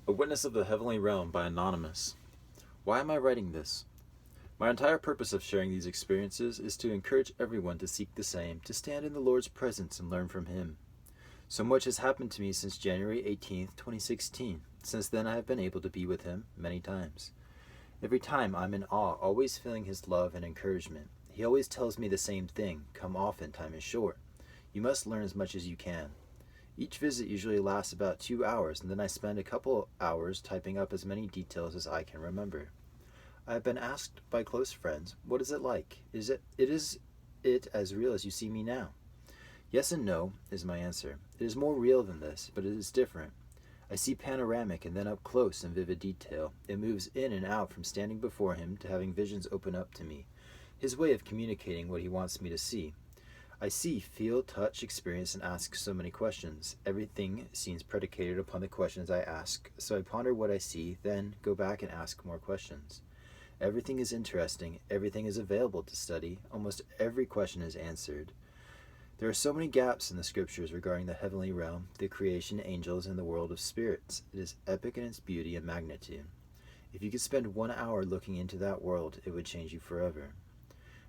A Witness of the Heavenly Realm by Anonymous. Why am I writing this? My entire purpose of sharing these experiences is to encourage everyone to seek the same, to stand in the Lord's presence and learn from Him. So much has happened to me since January 18th, 2016. Since then I have been able to be with Him many times. Every time I'm in awe, always feeling His love and encouragement. He always tells me the same thing: come often, time is short. You must learn as much as you can. Each visit usually lasts about 2 hours, and then I spend a couple hours typing up as many details as I can remember. I have been asked by close friends, what is it like? Is it as real as you see me now? Yes and no is my answer. It is more real than this, but it is different. I see panoramic and then up close in vivid detail. It moves in and out from standing before Him to having visions open up to me. His way of communicating what He wants me to see. I see, feel, touch, experience, and ask so many questions. Everything seems predicated upon the questions I ask, so I ponder what I see, then go back and ask more questions. Everything is interesting, everything is available to study, almost every question is answered. There are so many gaps in the scriptures regarding the heavenly realm, the creation, angels, and the world of spirits. It is epic in its beauty and magnitude. If you could spend 1 hour looking into that world, it would change you forever.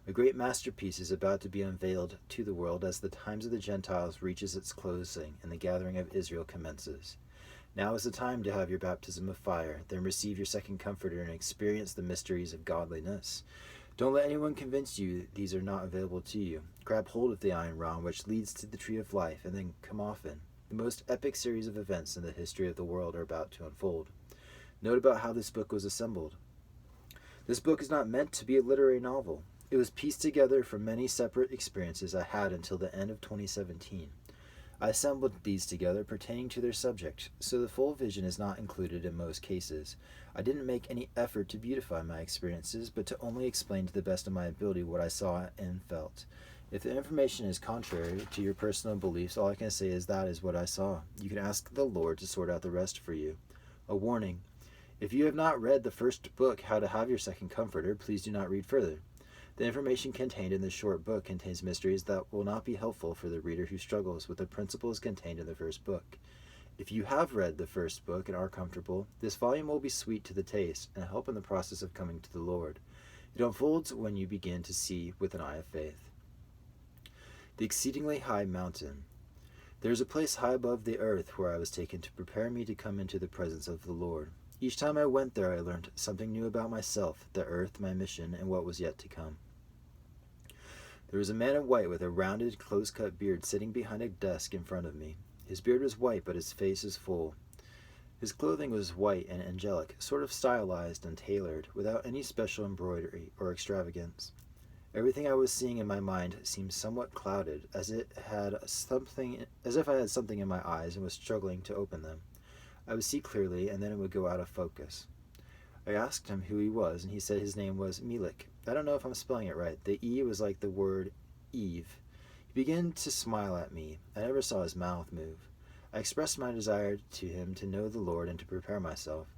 A great masterpiece is about to be unveiled to the world as the times of the Gentiles reaches its closing and the gathering of Israel commences. Now is the time to have your baptism of fire, then receive your second comforter and experience the mysteries of godliness. Don't let anyone convince you these are not available to you. Grab hold of the iron rod which leads to the tree of life, and then come often. The most epic series of events in the history of the world are about to unfold. Note about how this book was assembled. This book is not meant to be a literary novel. It was pieced together from many separate experiences I had until the end of 2017. I assembled these together pertaining to their subject, so the full vision is not included in most cases. I didn't make any effort to beautify my experiences, but to only explain to the best of my ability what I saw and felt. If the information is contrary to your personal beliefs, all I can say is that is what I saw. You can ask the Lord to sort out the rest for you. A warning: if you have not read the first book, How to Have Your Second Comforter, please do not read further. The information contained in this short book contains mysteries that will not be helpful for the reader who struggles with the principles contained in the first book. If you have read the first book and are comfortable, this volume will be sweet to the taste and help in the process of coming to the Lord. It unfolds when you begin to see with an eye of faith. The Exceedingly High Mountain. There is a place high above the earth where I was taken to prepare me to come into the presence of the Lord. Each time I went there, I learned something new about myself, the earth, my mission, and what was yet to come. There was a man in white with a rounded, close-cut beard sitting behind a desk in front of me. His beard was white, but his face was full. His clothing was white and angelic, sort of stylized and tailored, without any special embroidery or extravagance. Everything I was seeing in my mind seemed somewhat clouded, as if I had something in my eyes and was struggling to open them. I would see clearly, and then it would go out of focus. I asked him who he was, and he said his name was Melik. I don't know if I'm spelling it right. The E was like the word Eve. He began to smile at me. I never saw his mouth move. I expressed my desire to him to know the Lord and to prepare myself.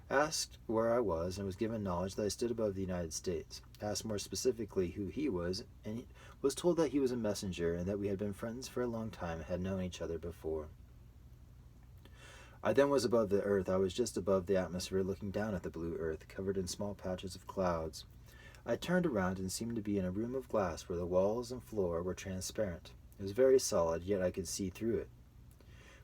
I asked where I was and was given knowledge that I stood above the United States. I asked more specifically who he was, and he was told that he was a messenger and that we had been friends for a long time and had known each other before. I then was above the earth. I was just above the atmosphere, looking down at the blue earth, covered in small patches of clouds. I turned around and seemed to be in a room of glass where the walls and floor were transparent. It was very solid, yet I could see through it.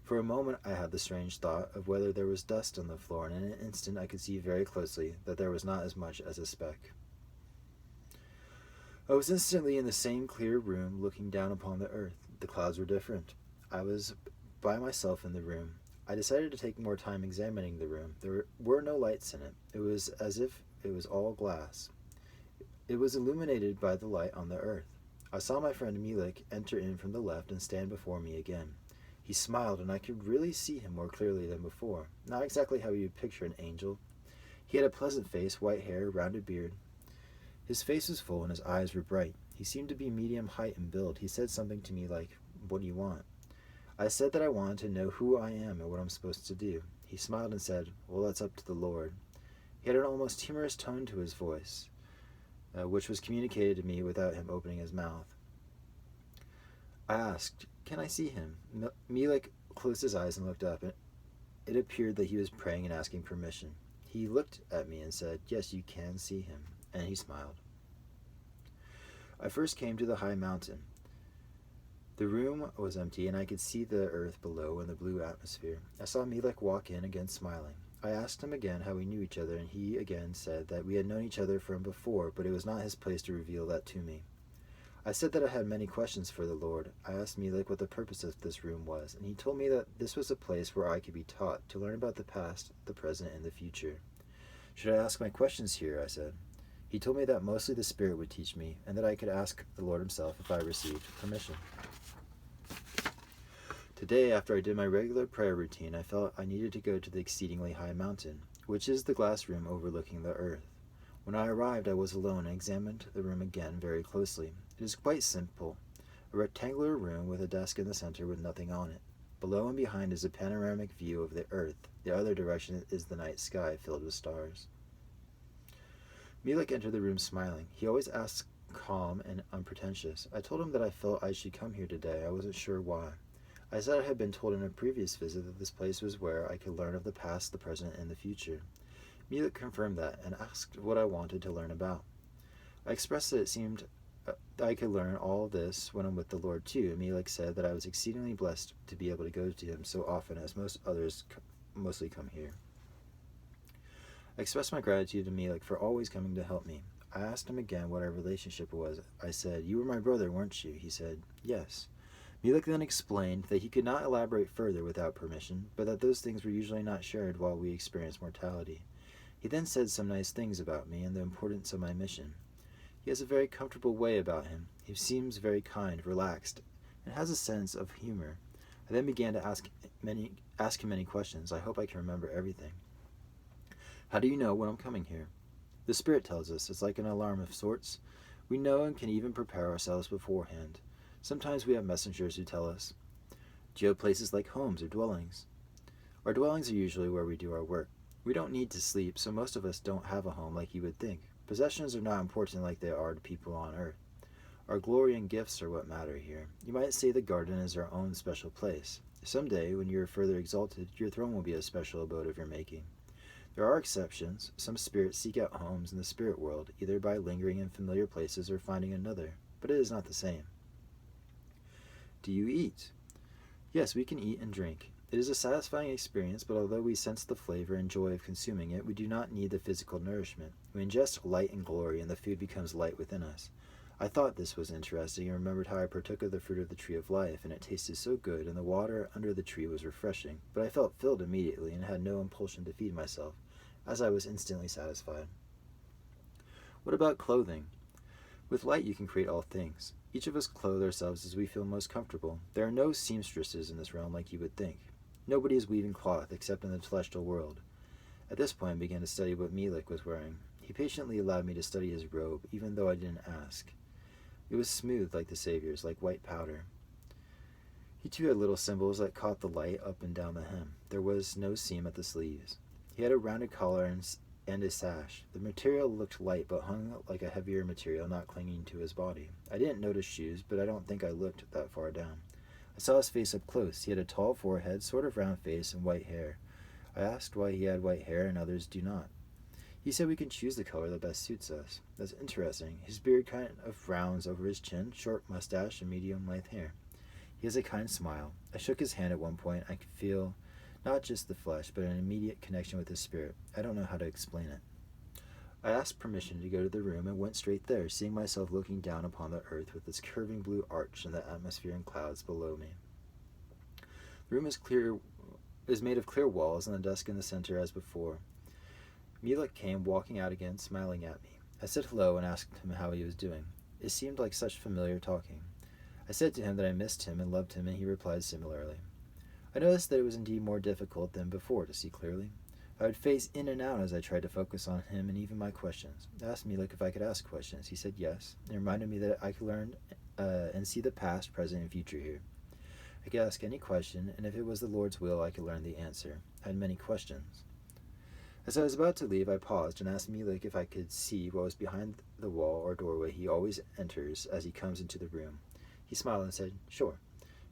For a moment I had the strange thought of whether there was dust on the floor, and in an instant I could see very closely that there was not as much as a speck. I was instantly in the same clear room, looking down upon the earth. The clouds were different. I was by myself in the room. I decided to take more time examining the room. There were no lights in it. It was as if it was all glass. It was illuminated by the light on the earth. I saw my friend Melik enter in from the left and stand before me again. He smiled, and I could really see him more clearly than before. Not exactly how you would picture an angel. He had a pleasant face, white hair, rounded beard. His face was full, and his eyes were bright. He seemed to be medium height and build. He said something to me like, "What do you want?" I said that I wanted to know who I am and what I'm supposed to do. He smiled and said, "Well, that's up to the Lord." He had an almost humorous tone to his voice, which was communicated to me without him opening his mouth. I asked, "Can I see him?" Melik closed his eyes and looked up, It appeared that he was praying and asking permission. He looked at me and said, "Yes, you can see him," and he smiled. I first came to the high mountain. The room was empty, and I could see the earth below and the blue atmosphere. I saw Melek walk in again smiling. I asked him again how we knew each other, and he again said that we had known each other from before, but it was not his place to reveal that to me. I said that I had many questions for the Lord. I asked Melek what the purpose of this room was, and he told me that this was a place where I could be taught to learn about the past, the present, and the future. "Should I ask my questions here?" I said. He told me that mostly the Spirit would teach me, and that I could ask the Lord himself if I received permission. Today, after I did my regular prayer routine, I felt I needed to go to the Exceedingly High Mountain, which is the glass room overlooking the earth. When I arrived, I was alone and examined the room again very closely. It is quite simple, a rectangular room with a desk in the center with nothing on it. Below and behind is a panoramic view of the earth. The other direction is the night sky filled with stars. Melek entered the room smiling. He always asks calm and unpretentious. I told him that I felt I should come here today. I wasn't sure why. I said I had been told in a previous visit that this place was where I could learn of the past, the present, and the future. Melek confirmed that and asked what I wanted to learn about. I expressed that it seemed I could learn all this when I'm with the Lord too, and Melek said that I was exceedingly blessed to be able to go to him so often, as most others mostly come here. I expressed my gratitude to Melek for always coming to help me. I asked him again what our relationship was. I said, "You were my brother, weren't you?" He said, "Yes." Melek then explained that he could not elaborate further without permission, but that those things were usually not shared while we experienced mortality. He then said some nice things about me and the importance of my mission. He has a very comfortable way about him. He seems very kind, relaxed, and has a sense of humor. I then began to ask him many questions. I hope I can remember everything. "How do you know when I'm coming here?" "The Spirit tells us. It's like an alarm of sorts. We know and can even prepare ourselves beforehand. Sometimes we have messengers who tell us." "Do you have places like homes or dwellings?" "Our dwellings are usually where we do our work. We don't need to sleep, so most of us don't have a home like you would think. Possessions are not important like they are to people on earth. Our glory and gifts are what matter here. You might say the garden is our own special place. Someday, when you are further exalted, your throne will be a special abode of your making. There are exceptions. Some spirits seek out homes in the spirit world, either by lingering in familiar places or finding another, but it is not the same." "Do you eat?" "Yes, we can eat and drink. It is a satisfying experience, but although we sense the flavor and joy of consuming it, we do not need the physical nourishment. We ingest light and glory, and the food becomes light within us. I thought this was interesting and remembered how I partook of the fruit of the tree of life, and it tasted so good, and the water under the tree was refreshing, but I felt filled immediately and had no impulsion to feed myself, as I was instantly satisfied." "What about clothing?" "With light you can create all things. Each of us clothe ourselves as we feel most comfortable. There are no seamstresses in this realm like you would think. Nobody is weaving cloth except in the celestial world." At this point I began to study what Melek was wearing. He patiently allowed me to study his robe, even though I didn't ask. It was smooth like the Savior's, like white powder. He too had little symbols that caught the light up and down the hem. There was no seam at the sleeves. He had a rounded collar and a sash. The material looked light, but hung like a heavier material, not clinging to his body. I didn't notice shoes, but I don't think I looked that far down. I saw his face up close. He had a tall forehead, sort of round face, and white hair. I asked why he had white hair and others do not. He said we can choose the color that best suits us. That's interesting. His beard kind of frowns over his chin, short mustache, and medium-length hair. He has a kind smile. I shook his hand at one point. I could feel not just the flesh, but an immediate connection with his spirit. I don't know how to explain it. I asked permission to go to the room and went straight there, seeing myself looking down upon the earth with its curving blue arch and the atmosphere and clouds below me. The room is made of clear walls and the desk in the center as before. Melek came walking out again, smiling at me. I said hello and asked him how he was doing. It seemed like such familiar talking. I said to him that I missed him and loved him, and he replied similarly. I noticed that it was indeed more difficult than before to see clearly. I would phase in and out as I tried to focus on him and even my questions. I asked Melek if I could ask questions. He said yes. It reminded me that I could learn and see the past, present, and future here. I could ask any question, and if it was the Lord's will, I could learn the answer. I had many questions. As I was about to leave, I paused and asked Melek if I could see what was behind the wall or doorway he always enters as he comes into the room. He smiled and said, "Sure."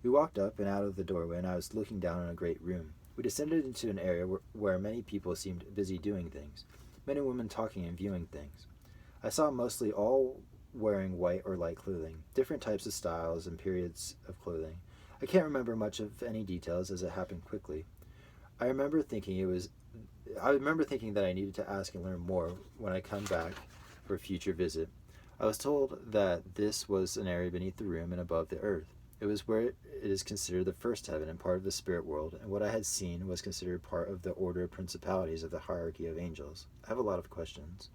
We walked up and out of the doorway, and I was looking down on a great room. We descended into an area where many people seemed busy doing things, men and women talking and viewing things. I saw mostly all wearing white or light clothing, different types of styles and periods of clothing. I can't remember much of any details as it happened quickly. I remember thinking it was I remember thinking that I needed to ask and learn more when I come back for a future visit. I was told that this was an area beneath the room and above the earth. It was where it is considered the first heaven and part of the spirit world, and what I had seen was considered part of the order of principalities of the hierarchy of angels. I have a lot of questions.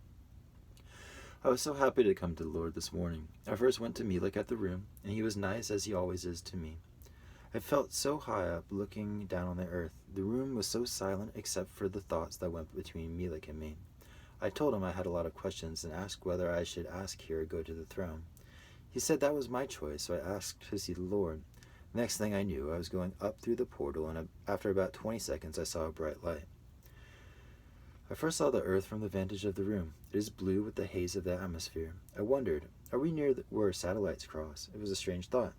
I was so happy to come to the Lord this morning. I first went to Melik at the room, and he was nice as he always is to me. I felt so high up, looking down on the earth. The room was so silent except for the thoughts that went between Melik and me. I told him I had a lot of questions and asked whether I should ask here or go to the throne. He said that was my choice, so I asked to see the Lord. The next thing I knew, I was going up through the portal, and after about 20 seconds, I saw a bright light. I first saw the earth from the vantage of the room. It is blue with the haze of the atmosphere. I wondered, are we near where satellites cross? It was a strange thought.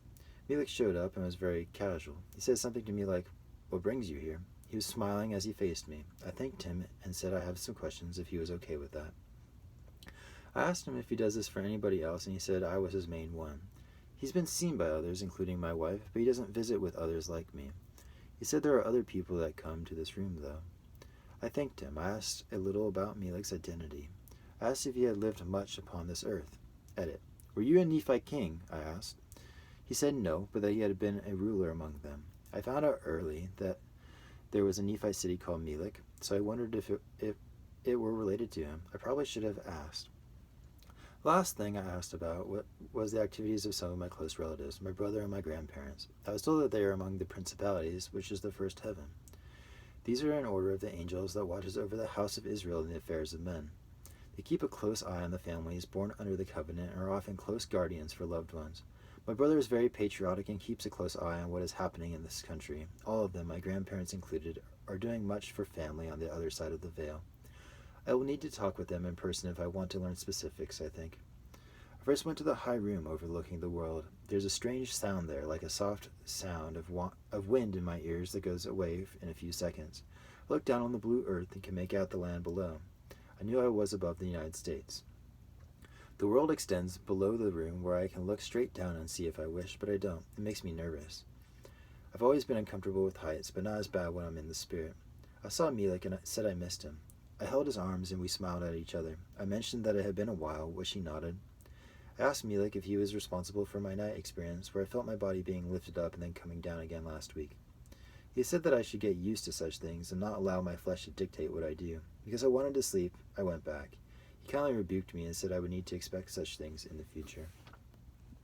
Melik showed up and was very casual. He said something to me like, "What brings you here?" He was smiling as he faced me. I thanked him and said I have some questions if he was okay with that. I asked him if he does this for anybody else, and he said I was his main one. He's been seen by others, including my wife, but he doesn't visit with others like me. He said there are other people that come to this room, though. I thanked him. I asked a little about Melik's identity. I asked if he had lived much upon this earth. Edit. Were you a Nephite king? I asked. He said no, but that he had been a ruler among them. I found out early that there was a Nephite city called Melik, so I wondered if it were related to him. I probably should have asked. The last thing I asked about was the activities of some of my close relatives, my brother and my grandparents. I was told that they are among the principalities, which is the first heaven. These are an order of the angels that watches over the house of Israel and the affairs of men. They keep a close eye on the families born under the covenant and are often close guardians for loved ones. My brother is very patriotic and keeps a close eye on what is happening in this country. All of them, my grandparents included, are doing much for family on the other side of the veil. I will need to talk with them in person if I want to learn specifics, I think. I first went to the high room overlooking the world. There's a strange sound there, like a soft sound of wind in my ears that goes away in a few seconds. I looked down on the blue earth and can make out the land below. I knew I was above the United States. The world extends below the room where I can look straight down and see if I wish, but I don't. It makes me nervous. I've always been uncomfortable with heights, but not as bad when I'm in the spirit. I saw Melik and I said I missed him. I held his arms and we smiled at each other. I mentioned that it had been a while, which he nodded. I asked Melik if he was responsible for my night experience, where I felt my body being lifted up and then coming down again last week. He said that I should get used to such things and not allow my flesh to dictate what I do. Because I wanted to sleep, I went back. He kindly rebuked me and said I would need to expect such things in the future.